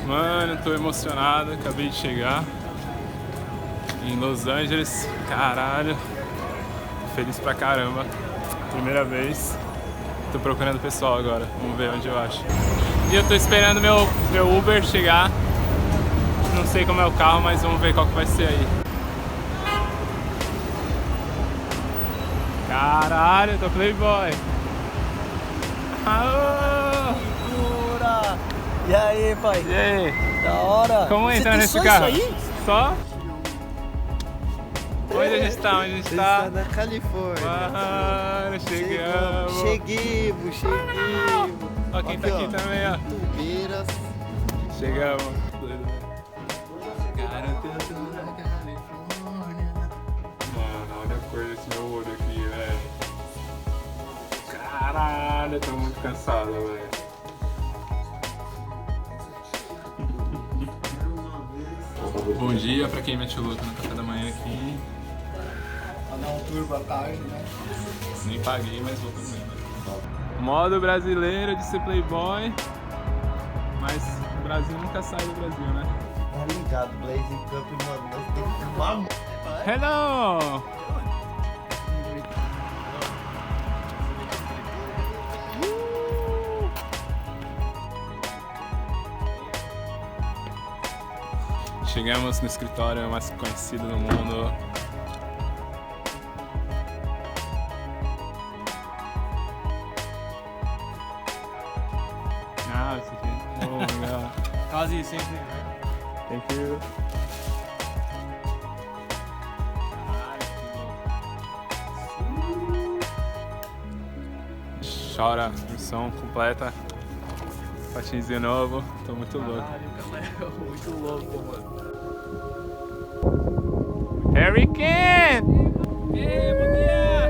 Mano, tô emocionado, acabei de chegar em Los Angeles, caralho, feliz pra caramba, primeira vez, tô procurando pessoal agora, vamos ver onde eu acho. E eu tô esperando meu Uber chegar, não sei como é o carro, mas vamos ver qual que vai ser aí. Caralho, tô playboy. Aô! E aí, pai? E aí? Da hora! Como entra nesse carro? Só? Onde a gente tá? Onde a gente tá? Está na Califórnia. Mano, chegamos! Cheguemos! Ó quem tá aqui também, ó. Tubeiras. Chegamos. Garantando na Califórnia. Mano, olha a cor desse meu olho aqui, velho. Caralho, eu tô muito cansado, velho. Bom dia pra quem mete o louco no café da manhã aqui. Pra dar um turbo à tarde, né? Nem paguei, mas vou comer. Modo brasileiro de ser playboy. Mas o Brasil nunca sai do Brasil, né? Tá ligado, Blazing Cup, mano, nós temos que filmar muito. Hello! Chegamos no escritório mais conhecido do mundo. Ah, isso aqui. Oh, legal. Quase sempre. Thank you. Chora, missão completa. Patins de novo, tô muito louco. Muito louco, mano. Hurricane! Ei, bom dia!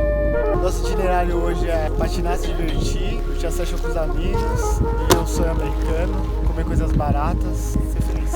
Nosso itinerário hoje é patinar, se divertir, curtir a session com os amigos, viver um sonho americano, comer coisas baratas, ser feliz.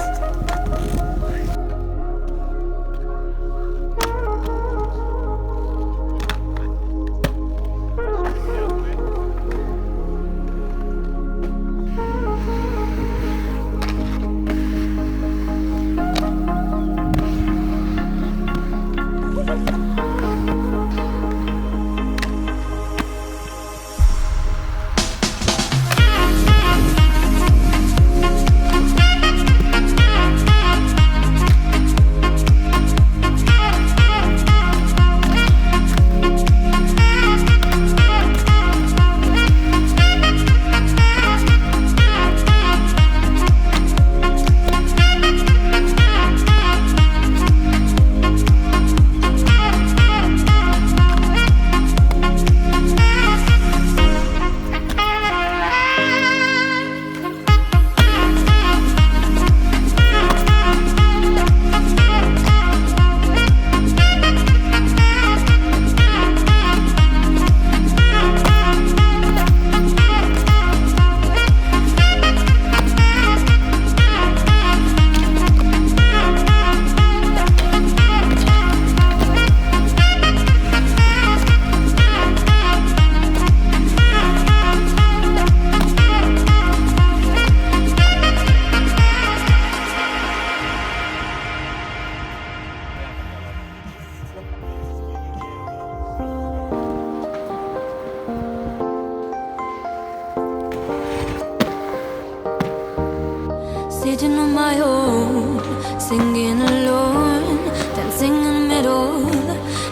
Sitting on my own, singing alone, dancing in the middle.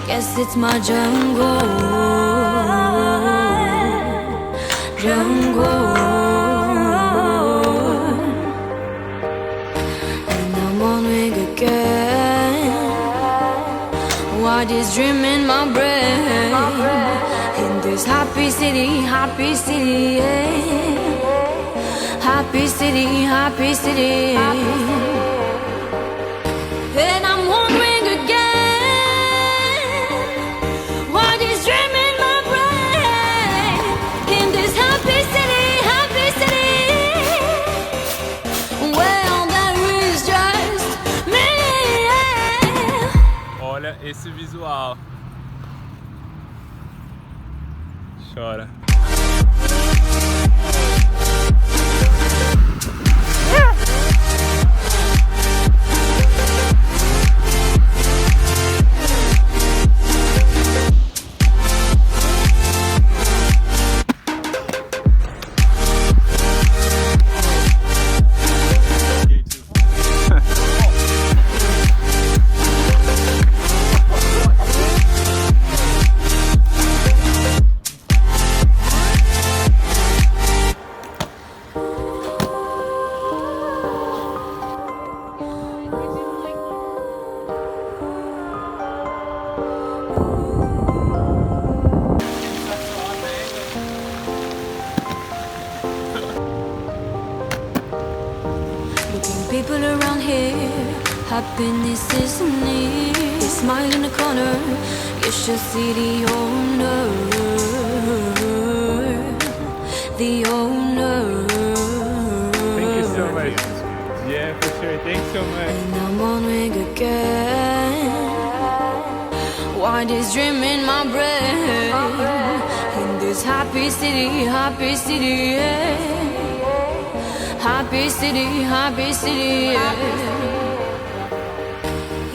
Guess it's my jungle, jungle. And I'm wondering again, what is dream in my brain? In this happy city, yeah. Happy city, happy city. And I'm wondering again, what is dreaming my brain? In this happy city, well, there is just me. Olha esse visual. Chora. people around here, happiness is near. Smile in the corner, you should see the owner. The owner. Thank you so much. Yeah, for sure. Thanks so much. And I'm wondering again, why this dream in my brain? In this happy city, yeah. Happy city, yeah.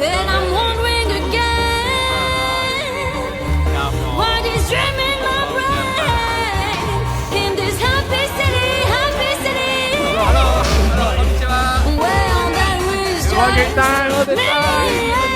And I'm wondering again, why this dream in my brain? In this happy city, where all that is just me.